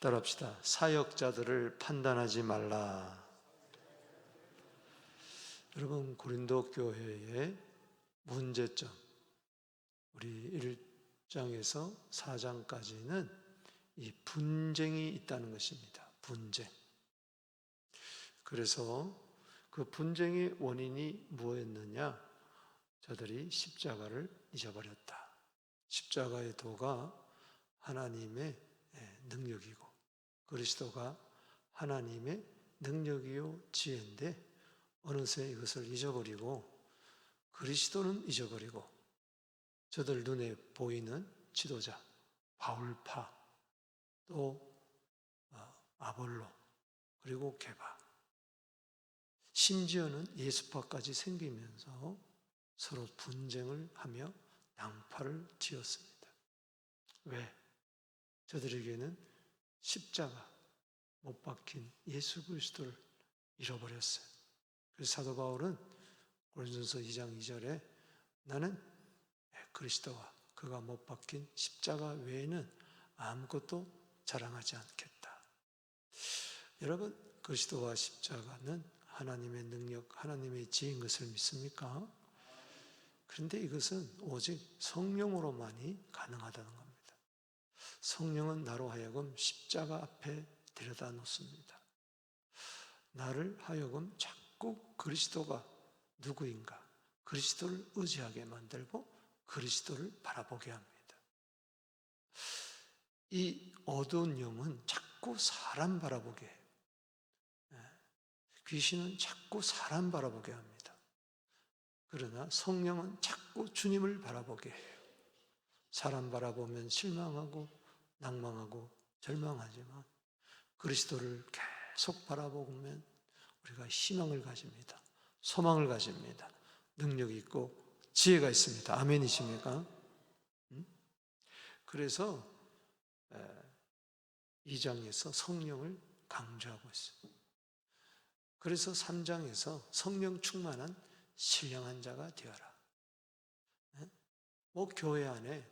따라합시다. 사역자들을 판단하지 말라. 여러분, 고린도 교회의 문제점, 우리 1장에서 4장까지는 이 분쟁이 있다는 것입니다. 분쟁. 그래서 그 분쟁의 원인이 무엇이었느냐? 저들이 십자가를 잊어버렸다. 십자가의 도가 하나님의 능력이고 그리스도가 하나님의 능력이요 지혜인데 어느새 이것을 잊어버리고 그리스도는 잊어버리고 저들 눈에 보이는 지도자 바울파 또 아볼로 그리고 게바 심지어는 예수파까지 생기면서 서로 분쟁을 하며 낭파를 지었습니다. 왜? 저들에게는 십자가 못 박힌 예수 그리스도를 잃어버렸어요. 그래서 사도 바울은 고린도전서 2장 2절에 나는 그리스도와 그가 못 박힌 십자가 외에는 아무것도 자랑하지 않겠다. 여러분, 그리스도와 십자가는 하나님의 능력, 하나님의 지혜인 것을 믿습니까? 그런데 이것은 오직 성령으로만이 가능하다는 겁니다. 성령은 나로 하여금 십자가 앞에 데려다 놓습니다. 나를 하여금 자꾸 그리스도가 누구인가, 그리스도를 의지하게 만들고 그리스도를 바라보게 합니다. 이 어두운 영은 자꾸 사람 바라보게 해요. 귀신은 자꾸 사람 바라보게 합니다. 그러나 성령은 자꾸 주님을 바라보게 해요. 사람 바라보면 실망하고 낭망하고 절망하지만 그리스도를 계속 바라보면 우리가 희망을 가집니다. 소망을 가집니다. 능력이 있고 지혜가 있습니다. 아멘이십니까? 그래서 2장에서 성령을 강조하고 있어요. 그래서 3장에서 성령 충만한 신령한 자가 되어라. 교회 안에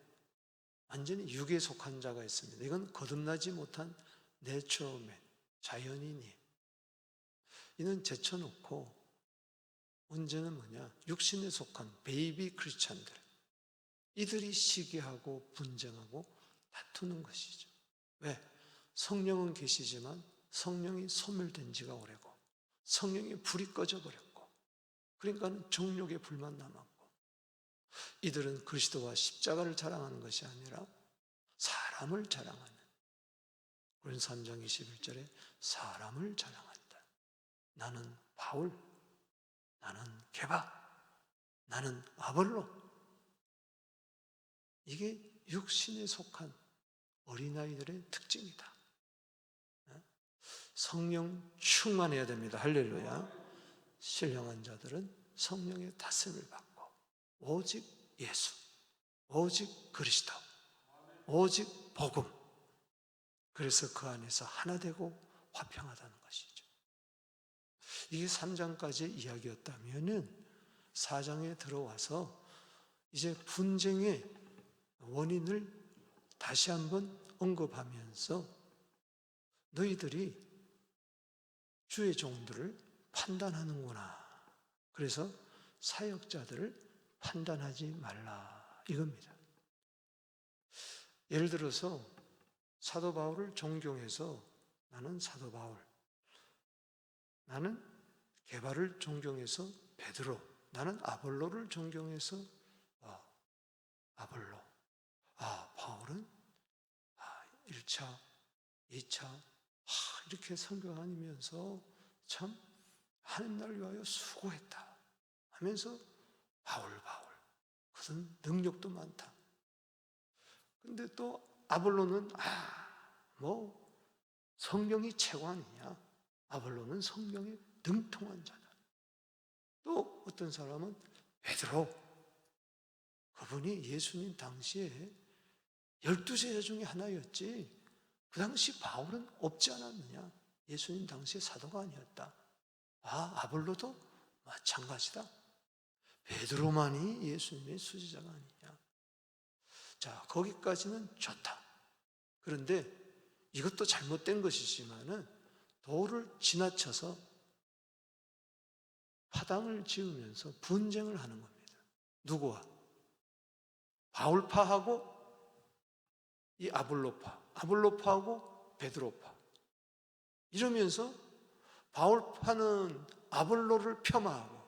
완전히 육에 속한 자가 있습니다. 이건 거듭나지 못한 내추럴맨, 자연인이. 이는 제쳐놓고 문제는 뭐냐? 육신에 속한 베이비 크리스찬들. 이들이 시기하고 분쟁하고 다투는 것이죠. 왜? 성령은 계시지만 성령이 소멸된 지가 오래고 성령의 불이 꺼져버렸고 그러니까 정욕의 불만 남았고 이들은 그리스도와 십자가를 자랑하는 것이 아니라 사람을 자랑하는 고린도서 3장 21절에 사람을 자랑한다. 나는 바울, 나는 게바, 나는 아볼로. 이게 육신에 속한 어린아이들의 특징이다. 성령 충만해야 됩니다. 할렐루야. 신령한 자들은 성령의 다스림을 받고 오직 예수, 오직 그리스도, 오직 복음. 그래서 그 안에서 하나 되고 화평하다는 것이죠. 이게 3장까지의 이야기였다면 4장에 들어와서 이제 분쟁의 원인을 다시 한번 언급하면서 너희들이 주의 종들을 판단하는구나. 그래서 사역자들을 판단하지 말라. 이겁니다. 예를 들어서 사도 바울을 존경해서 나는 사도 바울, 나는 게바를 존경해서 베드로, 나는 아볼로를 존경해서 아볼로. 바울은 1차, 2차 이렇게 선교 다니면서 참 하나님 나라를 위하여 수고했다 하면서 바울 그는 능력도 많다. 근데 또 아볼로는 성령이 최고 아니냐. 아볼로는 성령에 능통한 자다. 또 어떤 사람은 베드로, 그분이 예수님 당시에 12제자 중에 하나였지 그 당시 바울은 없지 않았느냐. 예수님 당시에 사도가 아니었다. 아볼로도 마찬가지다. 베드로만이 예수님의 수제자가 아니냐. 자, 거기까지는 좋다. 그런데 이것도 잘못된 것이지만은 도를 지나쳐서 파당을 지으면서 분쟁을 하는 겁니다. 누구와? 바울파하고 이 아볼로파, 아볼로파하고 베드로파. 이러면서 바울파는 아볼로를 폄하하고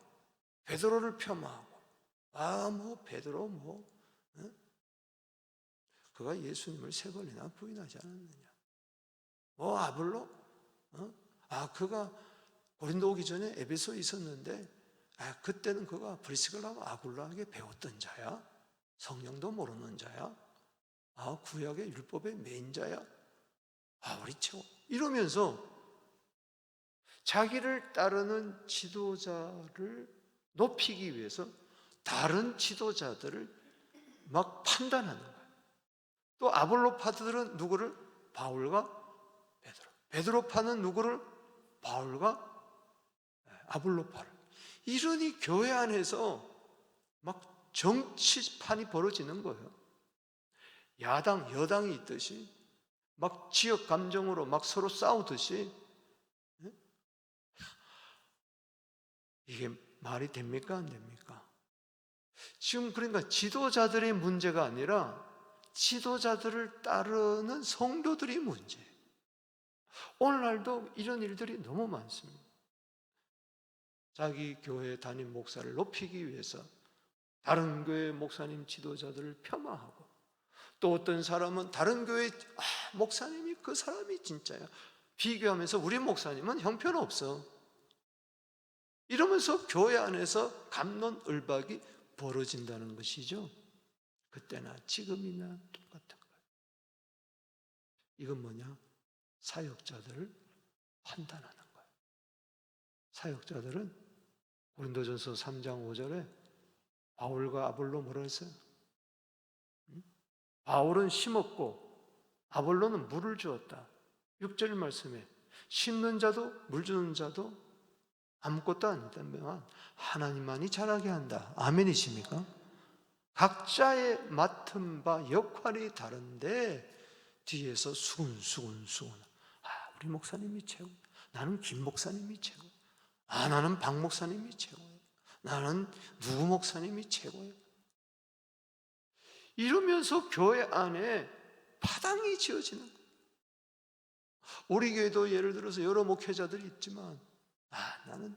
베드로를 폄하하고, 베드로 그가 예수님을 3번이나 부인하지 않았느냐? 아볼로? 그가 고린도 오기 전에 에베소에 있었는데, 그때는 그가 브리스길라와 아굴라에게 배웠던 자야? 성령도 모르는 자야? 구약의 율법의 매인자야? 우리 최고. 이러면서 자기를 따르는 지도자를 높이기 위해서 다른 지도자들을 막 판단하는 거예요. 또 아볼로파들은 누구를? 바울과 베드로. 베드로파는 누구를? 바울과 아볼로파를. 이러니 교회 안에서 막 정치판이 벌어지는 거예요. 야당, 여당이 있듯이 막 지역 감정으로 막 서로 싸우듯이. 이게 말이 됩니까? 안 됩니까? 지금 그러니까 지도자들의 문제가 아니라 지도자들을 따르는 성도들이 문제예요. 오늘날도 이런 일들이 너무 많습니다. 자기 교회 담임 목사를 높이기 위해서 다른 교회 목사님 지도자들을 폄하하고, 또 어떤 사람은 다른 교회 목사님이 그 사람이 진짜야 비교하면서 우리 목사님은 형편없어 이러면서 교회 안에서 갑론을박이 벌어진다는 것이죠. 그때나 지금이나 똑같은 거예요. 이건 뭐냐? 사역자들을 판단하는 거예요. 사역자들은 고린도전서 3장 5절에 바울과 아볼로 뭐라 했어요? 바울은 심었고 아볼로는 물을 주었다. 6절 말씀에 심는 자도 물 주는 자도 아무것도 아니다면 하나님만이 자라게 한다. 아멘이십니까? 각자의 맡은 바 역할이 다른데 뒤에서 수군수군 우리 목사님이 최고, 나는 김 목사님이 최고, 나는 박 목사님이 최고예요, 나는 누구 목사님이 최고예요. 이러면서 교회 안에 파당이 지어지는 거예요. 우리 교회도 예를 들어서 여러 목회자들이 있지만 나는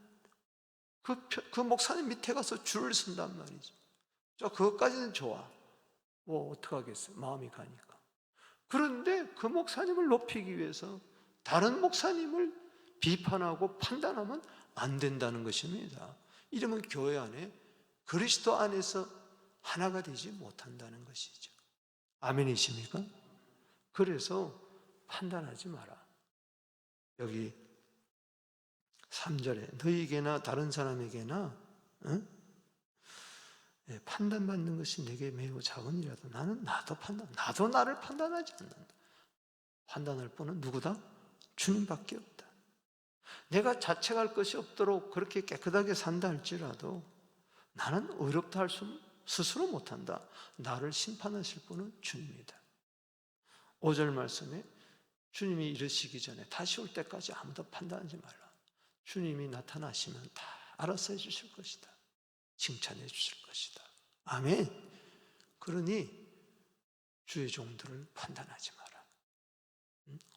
그 목사님 밑에 가서 줄을 선단 말이죠. 그것까지는 좋아. 어떡하겠어요. 마음이 가니까. 그런데 그 목사님을 높이기 위해서 다른 목사님을 비판하고 판단하면 안 된다는 것입니다. 이러면 교회 안에 그리스도 안에서 하나가 되지 못한다는 것이죠. 아멘이십니까? 그래서 판단하지 마라. 여기 3절에 너희에게나 다른 사람에게나 판단받는 것이 내게 매우 작은 일이라도 나도 나를 판단하지 않는다. 판단할 분은 누구다? 주님밖에 없다. 내가 자책할 것이 없도록 그렇게 깨끗하게 산다 할지라도 나는 의롭다 할 수 스스로 못한다. 나를 심판하실 분은 주님이다. 5절 말씀에 주님이 이르시기 전에 다시 올 때까지 아무도 판단하지 말라. 주님이 나타나시면 다 알아서 해주실 것이다. 칭찬해 주실 것이다. 아멘. 그러니 주의 종들을 판단하지 마라.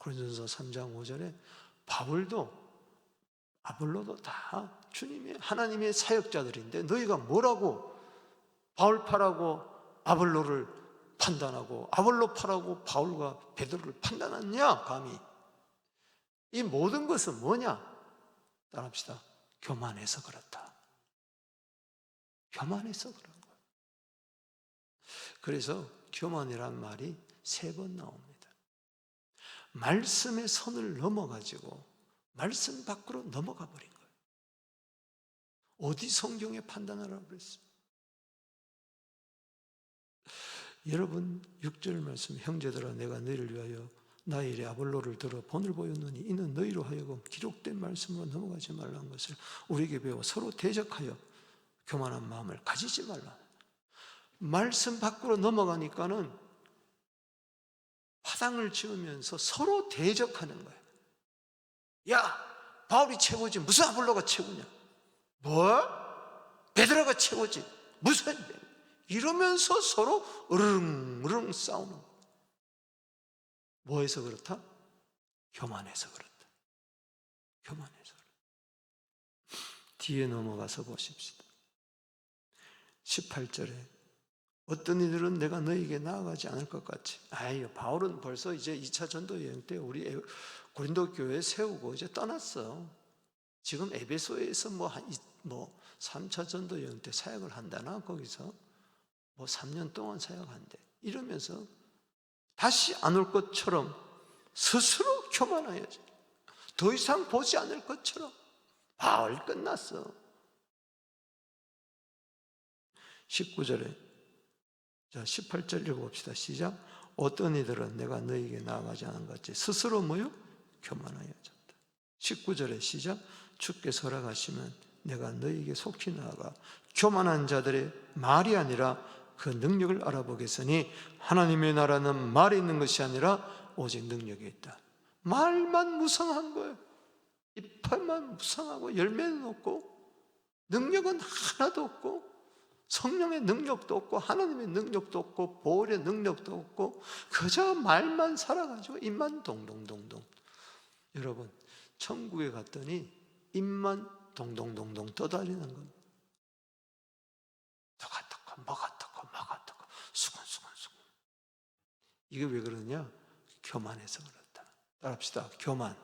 고린도전서 3장 5절에 바울도 아볼로도 다 주님의 하나님의 사역자들인데 너희가 뭐라고 바울파라고 아볼로를 판단하고 아볼로파라고 바울과 베드로를 판단하느냐? 감히. 이 모든 것은 뭐냐? 따라합시다. 교만해서 그렇다. 교만해서 그런 거예요. 그래서 교만이란 말이 3번 나옵니다. 말씀의 선을 넘어가지고 말씀 밖으로 넘어가 버린 거예요. 어디 성경에 판단하라고 그랬어요? 여러분 6절 말씀, 형제들아 내가 너희를 위하여 나의 일에 아볼로를 들어 본을 보였느니 이는 너희로 하여금 기록된 말씀으로 넘어가지 말라는 것을 우리에게 배워 서로 대적하여 교만한 마음을 가지지 말라. 말씀 밖으로 넘어가니까는 화당을 지으면서 서로 대적하는 거예요. 야, 바울이 최고지 무슨 아볼로가 최고냐? 뭐? 베드로가 최고지 무슨? 이러면서 서로 으르렁 싸우는 거예요. 뭐해서 그렇다? 교만해서 그렇다. 교만해서 그렇다. 뒤에 넘어가서 보십시다. 18절에 어떤 이들은 내가 너에게 나아가지 않을 것 같이. 아유, 바울은 벌써 이제 2차 전도 여행 때 우리 고린도 교회 세우고 이제 떠났어. 지금 에베소에서 뭐 3차 전도 여행 때 사역을 한다나 거기서 뭐 3년 동안 사역한대. 이러면서 다시 안 올 것처럼 스스로 교만하여져. 더 이상 보지 않을 것처럼. 바울 끝났어. 19절에 자, 18절 읽어봅시다. 시작. 어떤 이들은 내가 너에게 나아가지 않은 것 같이 스스로 뭐요? 교만하여졌다. 19절에 시작. 주께서 허락하시면 내가 너에게 속히 나아가 교만한 자들의 말이 아니라 그 능력을 알아보겠으니 하나님의 나라는 말에 있는 것이 아니라 오직 능력에 있다. 말만 무성한 거예요. 이빨만 무성하고 열매는 없고 능력은 하나도 없고 성령의 능력도 없고 하나님의 능력도 없고 보혈의 능력도 없고 그저 말만 살아가지고 입만 동동동동. 여러분 천국에 갔더니 입만 동동동동 떠다니는 겁니다. 누가 듣고 뭐가 듣고 뭐가 듣고 수근수근. 이게 왜 그러냐? 교만해서 그렇다. 따라합시다. 교만.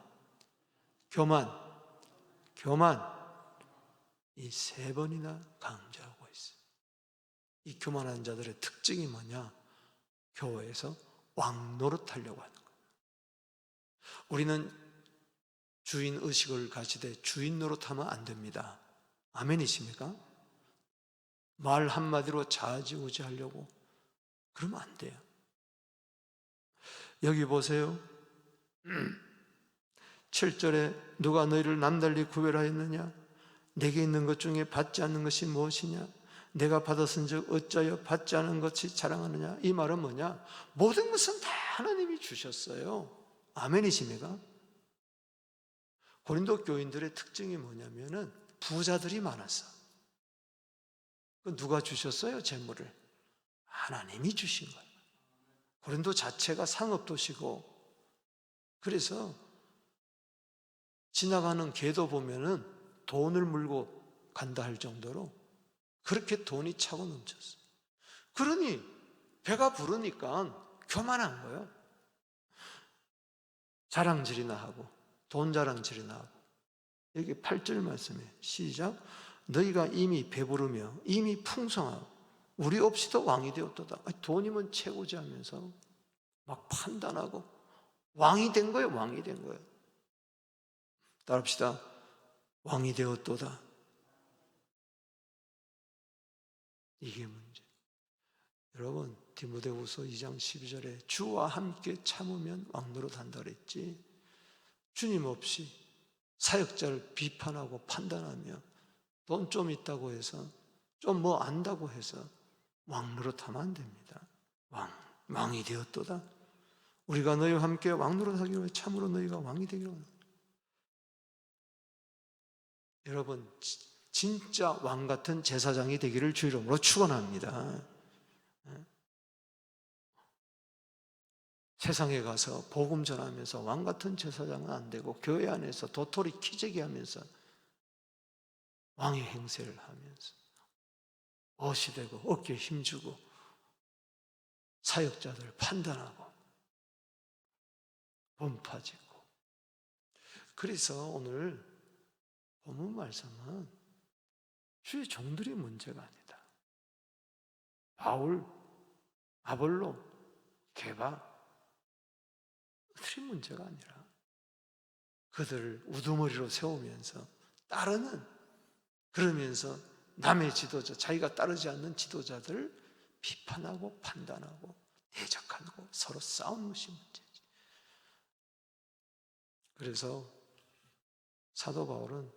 이 3번이나 강조하고 있어요. 이 교만한 자들의 특징이 뭐냐? 교회에서 왕노릇하려고 하는 거예요. 우리는 주인 의식을 가지되 주인 노릇하면 안 됩니다. 아멘이십니까? 말 한마디로 좌지우지하려고 그러면 안 돼요. 여기 보세요. 7절에 누가 너희를 남달리 구별하였느냐? 내게 있는 것 중에 받지 않는 것이 무엇이냐? 내가 받았은즉 어찌하여 받지 않은 것이 자랑하느냐? 이 말은 뭐냐? 모든 것은 다 하나님이 주셨어요. 아멘이십니까? 고린도 교인들의 특징이 뭐냐면은 부자들이 많았어. 누가 주셨어요? 재물을. 하나님이 주신 거예요. 고린도 자체가 상업도시고 그래서 지나가는 개도 보면은 돈을 물고 간다 할 정도로 그렇게 돈이 차고 넘쳤어요. 그러니 배가 부르니까 교만한 거예요. 자랑질이나 하고 돈 자랑질이나 하고. 여기 8절 말씀에 시작. 너희가 이미 배부르며 이미 풍성하고 우리 없이도 왕이 되었도다. 돈이면 최고지 하면서 막 판단하고 왕이 된 거예요. 왕이 된 거예요. 따라합시다. 왕이 되었도다. 이게 문제. 여러분 디모데후서 2장 12절에 주와 함께 참으면 왕노릇 한다 그랬지. 주님 없이 사역자를 비판하고 판단하며 돈 좀 있다고 해서 좀 뭐 안다고 해서 왕노릇하면 안 됩니다. 왕이 되었도다. 우리가 너희와 함께 왕노릇하기로 해 참으로 너희가 왕이 되기로 합니다. 여러분 진짜 왕 같은 제사장이 되기를 주 이름으로 축원합니다. 세상에 가서 복음 전하면서 왕 같은 제사장은 안 되고 교회 안에서 도토리 키재기 하면서 왕의 행세를 하면서 멋이 되고 어깨에 힘주고 사역자들 판단하고 분파짓고. 그래서 오늘 본문 말씀은 주의 종들의 문제가 아니다. 바울, 아볼로, 게바 그들의 문제가 아니라 그들을 우두머리로 세우면서 따르는, 그러면서 남의 지도자, 자기가 따르지 않는 지도자들을 비판하고 판단하고 대적하고 서로 싸우는 것이 문제지. 그래서 사도 바울은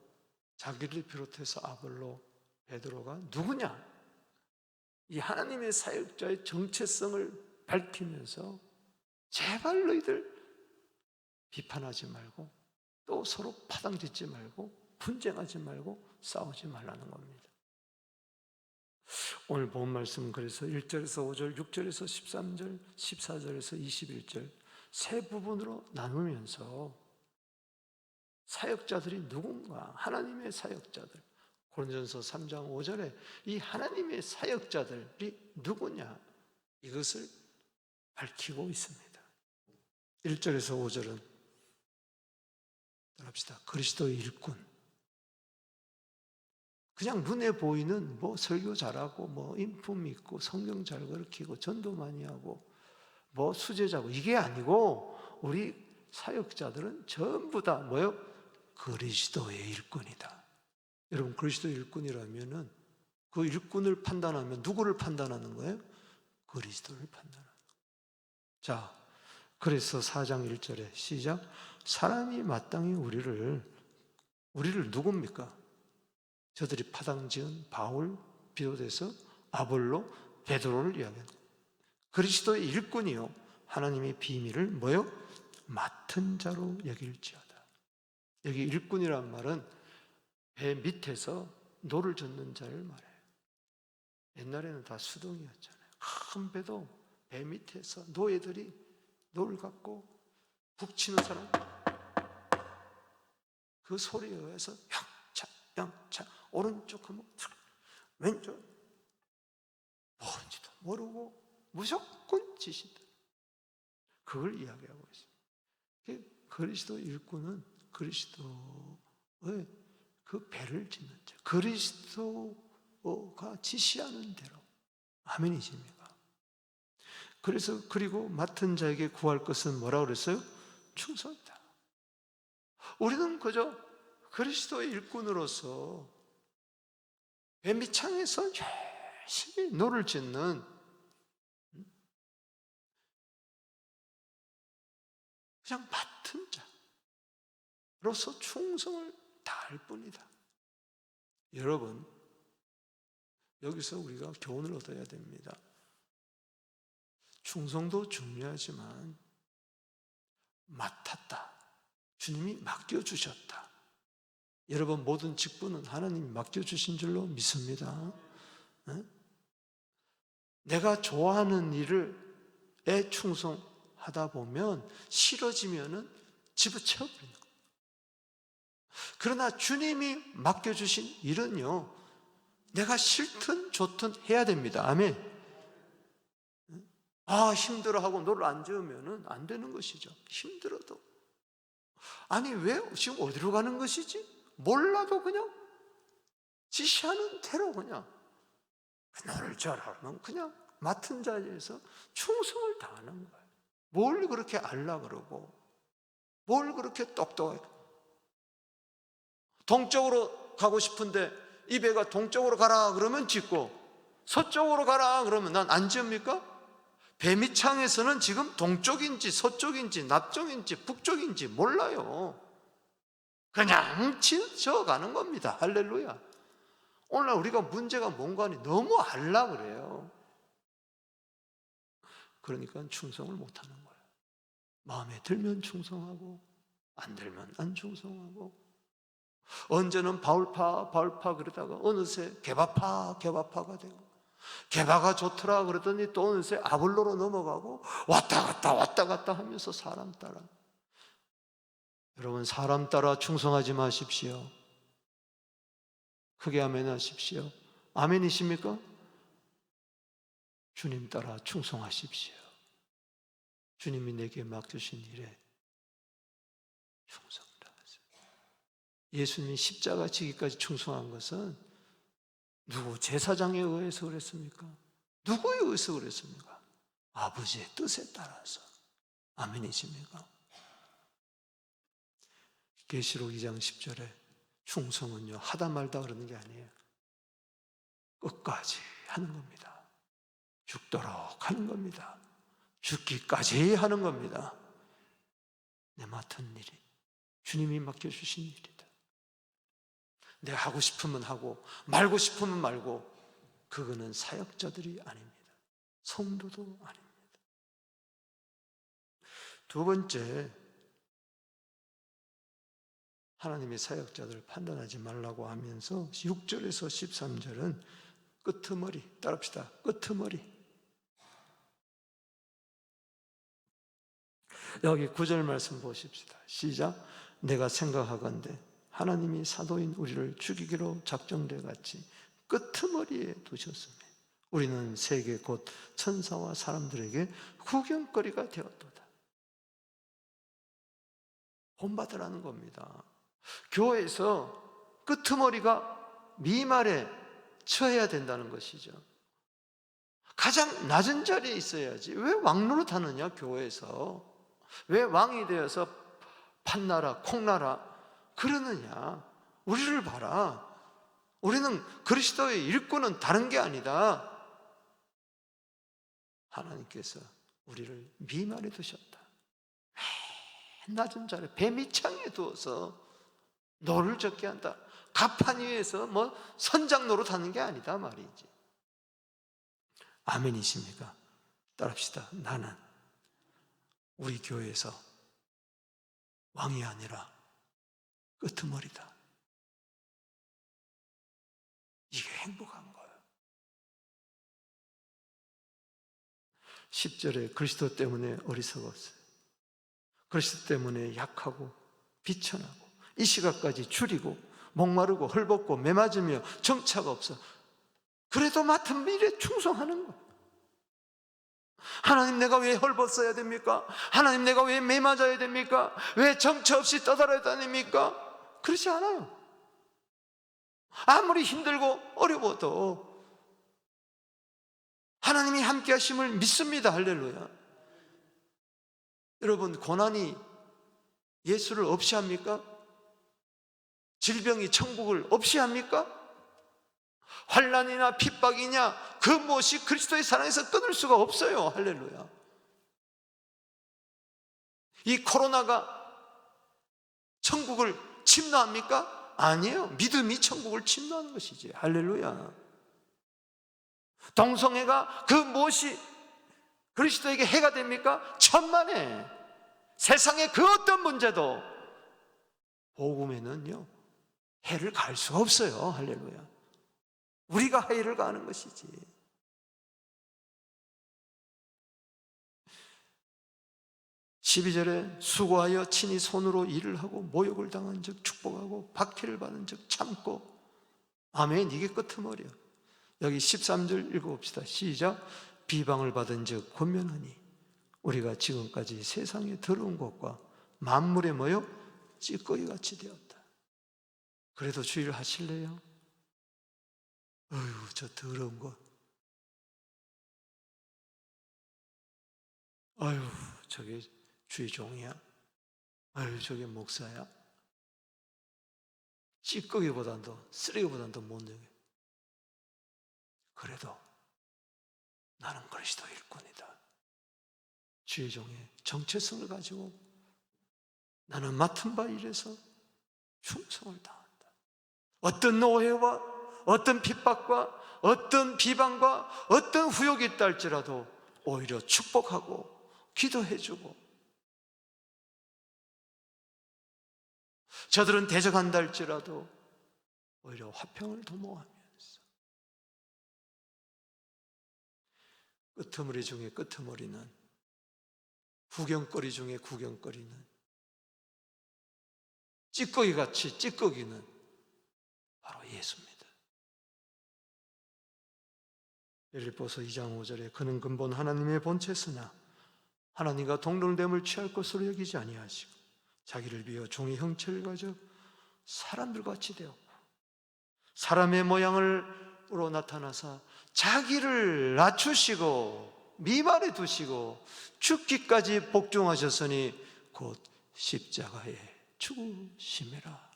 자기를 비롯해서 아볼로, 베드로가 누구냐? 이 하나님의 사역자의 정체성을 밝히면서 제발 너희들 비판하지 말고 또 서로 파당짓지 말고 분쟁하지 말고 싸우지 말라는 겁니다. 오늘 본 말씀은 그래서 1절에서 5절, 6절에서 13절, 14절에서 21절 세 부분으로 나누면서 사역자들이 누군가, 하나님의 사역자들, 고린도전서 3장 5절에 이 하나님의 사역자들이 누구냐, 이것을 밝히고 있습니다. 1절에서 5절은 따라합시다. 그리스도의 일꾼. 그냥 눈에 보이는 뭐 설교 잘하고 뭐 인품 있고 성경 잘 가르치고 전도 많이 하고 뭐 수제자고 이게 아니고 우리 사역자들은 전부 다 뭐요? 그리스도의 일꾼이다. 여러분 그리스도의 일꾼이라면은 그 일꾼을 판단하면 누구를 판단하는 거예요? 그리스도를 판단하는 거예요. 자, 그래서 4장 1절에 시작. 사람이 마땅히 우리를 누굽니까? 저들이 파당지은 바울 비롯해서 아볼로, 베드로를 이야기합니다. 그리스도의 일꾼이요 하나님의 비밀을 뭐요? 맡은 자로 여길지어다. 여기 일꾼이란 말은 배 밑에서 노를 젓는 자를 말해요. 옛날에는 다 수동이었잖아요. 큰 배도 배 밑에서 노예들이 노를 갖고 북치는 사람, 그 소리에 의해서 영차 오른쪽 하면 왼쪽 뭔지도 모르고 무조건 지신다. 그걸 이야기하고 있습니다. 그리스도 일꾼은 그리스도의 그 배를 짓는 자, 그리스도가 지시하는 대로. 아멘이십니까? 그래서 그리고 맡은 자에게 구할 것은 뭐라고 그랬어요? 충성이다. 우리는 그저 그리스도의 일꾼으로서 배 밑창에서 열심히 노를 짓는 그냥 맡은 자로서 충성을 다할 뿐이다. 여러분, 여기서 우리가 교훈을 얻어야 됩니다. 충성도 중요하지만 맡았다. 주님이 맡겨주셨다. 여러분 모든 직분은 하나님이 맡겨주신 줄로 믿습니다. 내가 좋아하는 일에 충성하다 보면 싫어지면은 집어채워버리는 거예요. 그러나 주님이 맡겨주신 일은요 내가 싫든 좋든 해야 됩니다. 아멘. 힘들어하고 노를 안 지으면은 안 되는 것이죠. 힘들어도. 아니 왜 지금 어디로 가는 것이지? 몰라도 그냥 지시하는 대로 그냥 노를 져라면 그냥 맡은 자리에서 충성을 다하는 거예요. 뭘 그렇게 알라 그러고 뭘 그렇게 똑똑하게. 동쪽으로 가고 싶은데 이 배가 동쪽으로 가라 그러면 짓고 서쪽으로 가라 그러면 난 안 지읍니까? 배 밑창에서는 지금 동쪽인지 서쪽인지 남쪽인지 북쪽인지 몰라요. 그냥 지어가는 겁니다. 할렐루야. 오늘 우리가 문제가 뭔가 하니 너무 알라 그래요. 그러니까 충성을 못하는 거예요. 마음에 들면 충성하고 안 들면 안 충성하고 언제는 바울파 그러다가 어느새 개바파가 되고 개바가 좋더라 그러더니 또 어느새 아볼로로 넘어가고 왔다 갔다 하면서 사람 따라. 여러분 사람 따라 충성하지 마십시오. 크게 아멘 하십시오. 아멘이십니까? 주님 따라 충성하십시오. 주님이 내게 맡겨주신 일에 충성을 하세요. 예수님이 십자가 지기까지 충성한 것은 누구 제사장에 의해서 그랬습니까? 누구에 의해서 그랬습니까? 아버지의 뜻에 따라서. 아멘이십니까? 계시록 2장 10절에 충성은요 하다 말다 그러는 게 아니에요. 끝까지 하는 겁니다. 죽도록 하는 겁니다. 죽기까지 하는 겁니다. 내 맡은 일이 주님이 맡겨주신 일이다. 내가 하고 싶으면 하고 말고 싶으면 말고 그거는 사역자들이 아닙니다. 성도도 아닙니다. 두 번째, 하나님의 사역자들을 판단하지 말라고 하면서 6절에서 13절은 끄트머리, 따라합시다. 끄트머리. 여기 9절 말씀 보십시다. 시작. 내가 생각하건대 하나님이 사도인 우리를 죽이기로 작정돼 같이 끄트머리에 두셨으며 우리는 세계 곧 천사와 사람들에게 구경거리가 되었도다. 본받으라는 겁니다. 교회에서 끄트머리가 미말에 처해야 된다는 것이죠. 가장 낮은 자리에 있어야지. 왜 왕노릇 하느냐, 교회에서. 왜 왕이 되어서 판나라 콩나라 그러느냐. 우리를 봐라. 우리는 그리스도의 일꾼은 다른 게 아니다. 하나님께서 우리를 미말에 두셨다. 낮은 자리에 배 밑창에 두어서 노를 적게 한다. 가판 위에서 뭐 선장 노릇하는 게 아니다 말이지. 아멘이십니까? 따라합시다. 나는 우리 교회에서 왕이 아니라 끄트머리다. 이게 행복한 거예요. 10절에 그리스도 때문에 어리석었어요. 그리스도 때문에 약하고 비천하고 이 시각까지 줄이고 목마르고 헐벗고 매맞으며 정차가 없어. 그래도 맡은 일에 충성하는 거예요. 하나님, 내가 왜 헐벗어야 됩니까? 하나님, 내가 왜 매맞아야 됩니까? 왜 정처 없이 떠돌아야 됩니까? 그렇지 않아요. 아무리 힘들고 어려워도 하나님이 함께 하심을 믿습니다. 할렐루야. 여러분, 고난이 예수를 없이 합니까? 질병이 천국을 없이 합니까? 환난이나 핍박이냐 그 무엇이 그리스도의 사랑에서 끊을 수가 없어요. 할렐루야. 이 코로나가 천국을 침노합니까? 아니에요. 믿음이 천국을 침노하는 것이지. 할렐루야. 동성애가 그 무엇이 그리스도에게 해가 됩니까? 천만에. 세상의 그 어떤 문제도 복음에는요 해를 가할 수가 없어요. 할렐루야. 우리가 해를 가하는 것이지. (12절에) 수고하여 친히 손으로 일을 하고 모욕을 당한 즉 축복하고 박해를 받은 즉 참고. 아멘. 이게 끄트머리야. 여기 13절 읽어봅시다. 시작. 비방을 받은 즉 권면하니 우리가 지금까지 세상에 더러운 것과 만물에 뭐요? 찌꺼기같이 되었다. 그래도 주의를 하실래요? 어휴, 저 더러운 것. 아유, 저게 주의 종이야? 아유, 저게 목사야? 찌꺼기보다도 쓰레기보다도 못 내게. 그래도 나는 그리스도 일꾼이다. 주의 종의 정체성을 가지고 나는 맡은 바 일에서 충성을 다한다. 어떤 오해와 어떤 핍박과 어떤 비방과 어떤 후욕이 있다 할지라도 오히려 축복하고 기도해주고, 저들은 대적한다 할지라도 오히려 화평을 도모하면서, 끄트머리 중에 끄트머리는, 구경거리 중에 구경거리는, 찌꺼기같이 찌꺼기는 바로 예수입니다. 빌립보서 2장 5절에 그는 근본 하나님의 본체으나 하나님과 동등됨을 취할 것으로 여기지 아니하시고 자기를 비워 종의 형체를 가져 사람들과 같이 되었고 사람의 모양으로 나타나사 자기를 낮추시고 미만에 두시고 죽기까지 복종하셨으니 곧 십자가에 죽으심이라.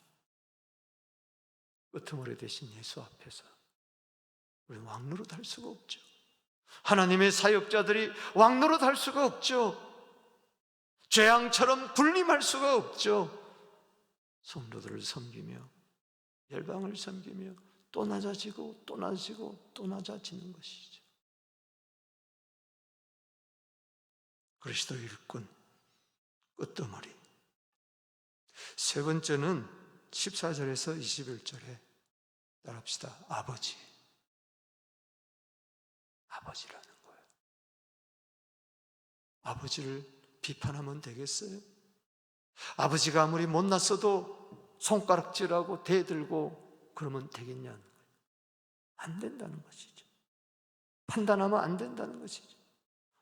끄트머리 되신 예수 앞에서 우리는 왕노릇 할 수가 없죠. 하나님의 사역자들이 왕노릇 할 수가 없죠. 죄양처럼 군림할 수가 없죠. 성도들을 섬기며 열방을 섬기며 또 낮아지고 또 낮아지고 또 낮아지는 것이죠. 그리스도 일꾼, 끄트머리. 세 번째는 14절에서 21절에 따라합시다. 아버지. 아버지라는 거예요. 아버지를 비판하면 되겠어요? 아버지가 아무리 못났어도 손가락질하고 대들고 그러면 되겠냐는 거예요. 안 된다는 것이죠. 판단하면 안 된다는 것이죠.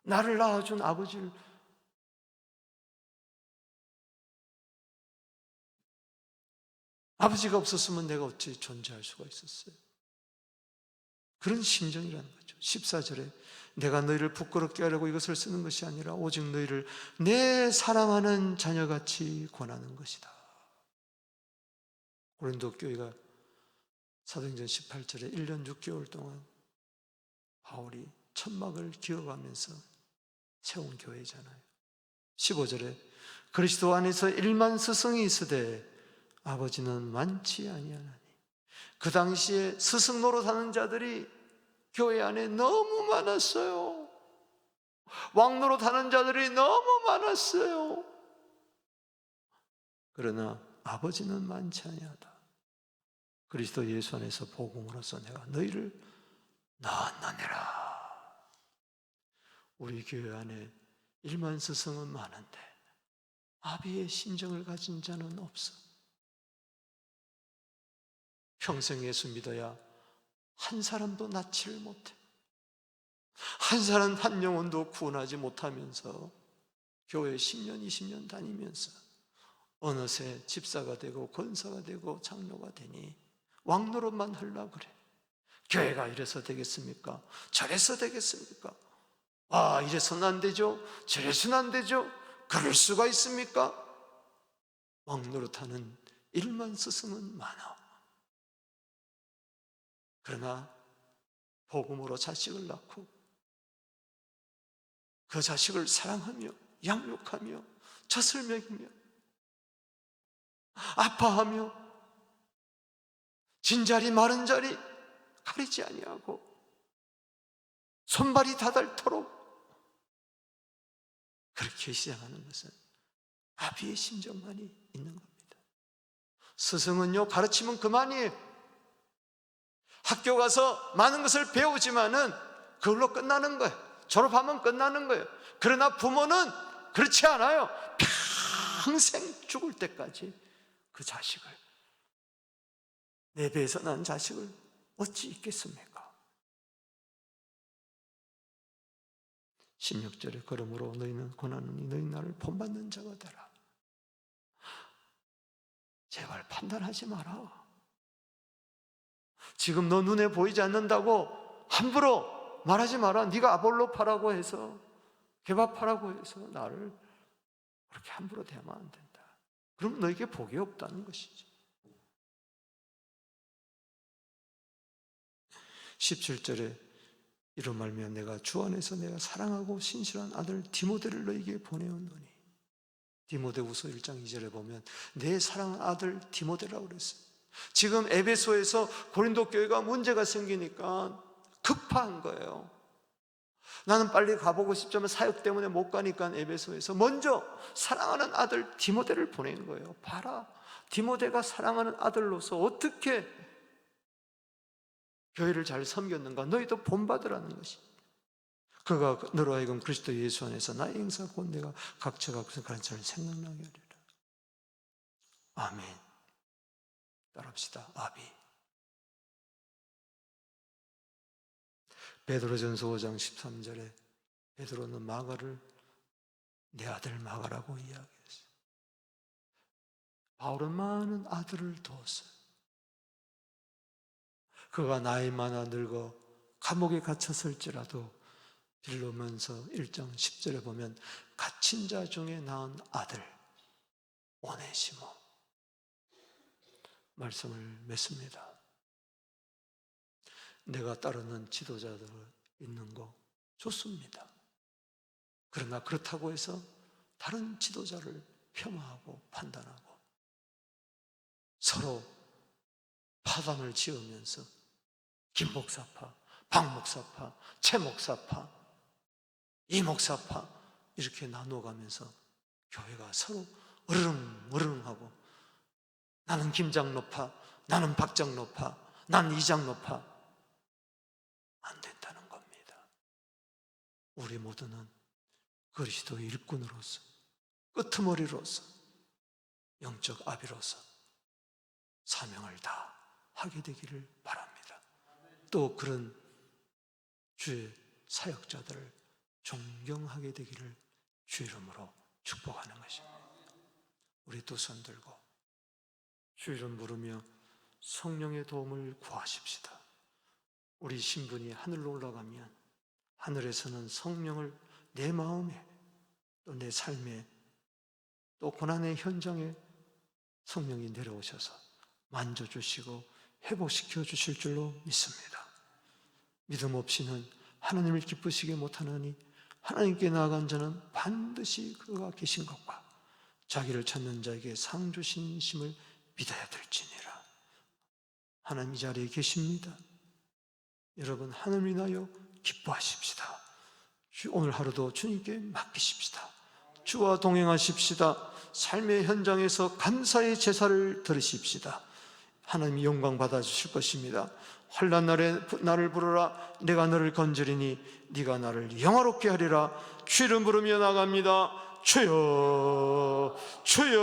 나를 낳아준 아버지를, 아버지가 없었으면 내가 어찌 존재할 수가 있었어요? 그런 심정이라는 거죠. 14절에 내가 너희를 부끄럽게 하려고 이것을 쓰는 것이 아니라 오직 너희를 내 사랑하는 자녀같이 권하는 것이다. 고린도 교회가 사도행전 18절에 1년 6개월 동안 바울이 천막을 기어가면서 세운 교회잖아요. 15절에 그리스도 안에서 1만 스승이 있으되 아버지는 많지 아니하나니. 그 당시에 스승 노릇하는 자들이 교회 안에 너무 많았어요. 왕 노릇하는 자들이 너무 많았어요. 그러나 아버지는 많지 아니하다. 그리스도 예수 안에서 복음으로써 내가 너희를 낳았느니라. 우리 교회 안에 1만 스승은 많은데 아비의 심정을 가진 자는 없어. 평생 예수 믿어야 한 사람도 낳지를 못해. 한 사람 한 영혼도 구원하지 못하면서 교회 10년 20년 다니면서 어느새 집사가 되고 권사가 되고 장로가 되니 왕노릇만 하려고 그래. 교회가 이래서 되겠습니까? 저래서 되겠습니까? 아, 이래서는 안 되죠? 저래서는 안 되죠? 그럴 수가 있습니까? 왕노릇하는 1만 스승은 많아. 그러나 복음으로 자식을 낳고 그 자식을 사랑하며 양육하며 젖을 먹이며 아파하며 진자리 마른 자리 가리지 아니하고 손발이 다닳도록 그렇게 시작하는 것은 아비의 심정만이 있는 겁니다. 스승은요, 가르치면 그만이에요. 학교 가서 많은 것을 배우지만은 그걸로 끝나는 거예요. 졸업하면 끝나는 거예요. 그러나 부모는 그렇지 않아요. 평생 죽을 때까지 그 자식을, 내 배에서 난 자식을 어찌 있겠습니까? 16절에 그러므로 너희는 고난하니 너희 나를 본받는 자가 되라. 제발 판단하지 마라. 지금 너 눈에 보이지 않는다고 함부로 말하지 마라. 네가 아볼로파라고 해서 개바파라고 해서 나를 그렇게 함부로 대하면 안 된다. 그럼 너에게 복이 없다는 것이지. 17절에 이런 말면 내가 주 안에서 내가 사랑하고 신실한 아들 디모데를 너에게 보내었노니. 디모데후서 1장 2절에 보면 내 사랑하는 아들 디모데라고 그랬어요. 지금 에베소에서 고린도 교회가 문제가 생기니까 급한 거예요. 나는 빨리 가보고 싶지만 사역 때문에 못 가니까 에베소에서 먼저 사랑하는 아들 디모데를 보낸 거예요. 봐라, 디모데가 사랑하는 아들로서 어떻게 교회를 잘 섬겼는가 너희도 본받으라는 것이. 그가 너로 하여금 그리스도 예수 안에서 나의 행사 곧 내가 각처가 그런 자를 생각나게 하리라. 아멘. 따라합시다. 아비. 베드로전서 5장 13절에 베드로는 마가를 내 아들 마가라고 이야기했어요. 바울은 많은 아들을 두었어요. 그가 나이 많아 늙어 감옥에 갇혔을지라도 빌로면서 1장 10절에 보면 갇힌 자 중에 낳은 아들 오네시모 말씀을 맺습니다. 내가 따르는 지도자들 있는 거 좋습니다. 그러나 그렇다고 해서 다른 지도자를 폄하하고 판단하고 서로 파단을 지으면서 김목사파, 박목사파, 최목사파, 이목사파 이렇게 나누어가면서 교회가 서로 으르렁으르렁하고 나는 김장로파, 나는 박장로파, 난 이장로파 안 된다는 겁니다. 우리 모두는 그리스도의 일꾼으로서, 끄트머리로서, 영적 아비로서 사명을 다 하게 되기를 바랍니다. 또 그런 주의 사역자들을 존경하게 되기를 주 이름으로 축복하는 것입니다. 우리 두 손 들고 주 이름 부르며 성령의 도움을 구하십시다. 우리 신분이 하늘로 올라가면 하늘에서는 성령을 내 마음에 또 내 삶에 또 고난의 현장에 성령이 내려오셔서 만져주시고 회복시켜 주실 줄로 믿습니다. 믿음 없이는 하나님을 기쁘시게 못하느니 하나님께 나아간 자는 반드시 그가 계신 것과 자기를 찾는 자에게 상 주신심을 믿어야 될지니라. 하나님 이 자리에 계십니다. 여러분 하나님을 인하여 기뻐하십시다. 오늘 하루도 주님께 맡기십시다. 주와 동행하십시다. 삶의 현장에서 감사의 제사를 드리십시다. 하나님이 영광 받아주실 것입니다. 환난 날에 나를 부르라. 내가 너를 건지리니 네가 나를 영화롭게 하리라. 주 이름 부르며 나갑니다. 주여 주여.